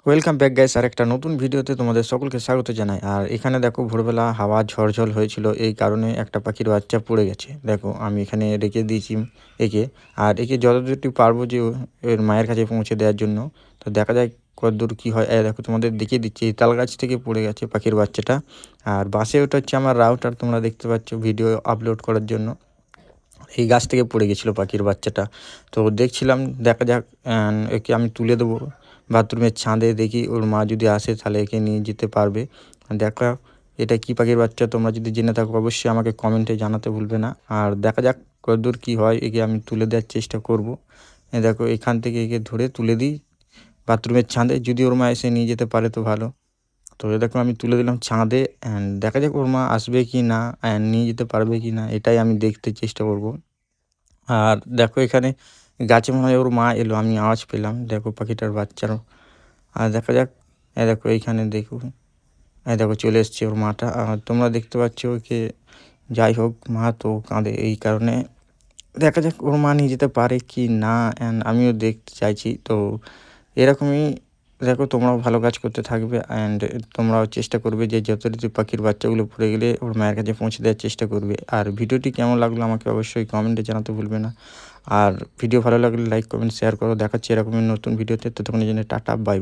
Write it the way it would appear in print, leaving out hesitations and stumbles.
Welcome back guys, আর একটা নতুন ভিডিওতে তোমাদের সকলকে স্বাগত জানাই। আর এখানে দেখো ভোরবেলা হাওয়া ঝড় হয়েছিল, এই কারণে একটা পাখির বাচ্চা পড়ে গেছে। দেখো আমি এখানে রেখে দিয়েছি একে, আর একে যতদূরটি পারবো যে এর মায়ের কাছে পৌঁছে দেওয়ার জন্য। তো দেখা যায় কতদূর কী হয়। দেখো তোমাদের দেখিয়ে দিচ্ছি, এই তাল গাছ থেকে পড়ে গেছে পাখির বাচ্চাটা। আর বাসে ওটা হচ্ছে আমার রাউটার, তোমরা দেখতে পাচ্ছ ভিডিও আপলোড করার জন্য। এই গাছ থেকে পড়ে গেছিলো পাখির বাচ্চাটা। তো দেখছিলাম, দেখা যাক একে আমি তুলে দেবো বাথরুমের ছাদে, দেখি ওর মা যদি আসে তাহলে একে নিয়ে যেতে পারবে। দেখা এটা কী পাখির বাচ্চা, তোমরা যদি জেনে থাকো অবশ্যই আমাকে কমেন্টে জানাতে ভুলবে না। আর দেখা যাক কতদূর কী হয়, একে আমি তুলে দেওয়ার চেষ্টা করব। দেখো এখান থেকে একে ধরে তুলে দিই বাথরুমের ছাদে, যদি ওর মা এসে নিয়ে যেতে পারে তো ভালো। তো দেখো আমি তুলে দিলাম ছাদে, অ্যান্ড দেখা যাক ওর মা আসবে কি না, অ্যান্ড নিয়ে যেতে পারবে কি না, এটাই আমি দেখতে চেষ্টা করব। আর দেখো এখানে গাছে মনে হয় ওর মা এলো, আমি আওয়াজ পেলাম, দেখো পাখিটার বাচ্চারও। আর দেখা যাক, দেখো এইখানে দেখো, দেখো চলে এসছে ওর মাটা। আর তোমরা দেখতে পাচ্ছ ওকে। যাই হোক, মা তো কাঁদে, এই কারণে দেখা যাক ওর মা নিয়ে যেতে পারে কি না, অ্যান্ড আমিও দেখতে চাইছি। তো এরকমই দেখো, তোমরাও ভালো কাজ করতে থাকবে, অ্যান্ড তোমরাও চেষ্টা করবে যে যথারীতি পাখির বাচ্চাগুলো পড়ে গেলে ওর মায়ের কাছে পৌঁছে দেওয়ার চেষ্টা করবে। আর ভিডিওটি কেমন লাগলো আমাকে অবশ্যই কমেন্টে জানাতে ভুলবে না। আর ভিডিও ভালো লাগলে লাইক কমেন্ট শেয়ার করো। দেখাচ্ছি এরকমই নতুন ভিডিওতে, ততক্ষণের জন্য টাটা, বাই।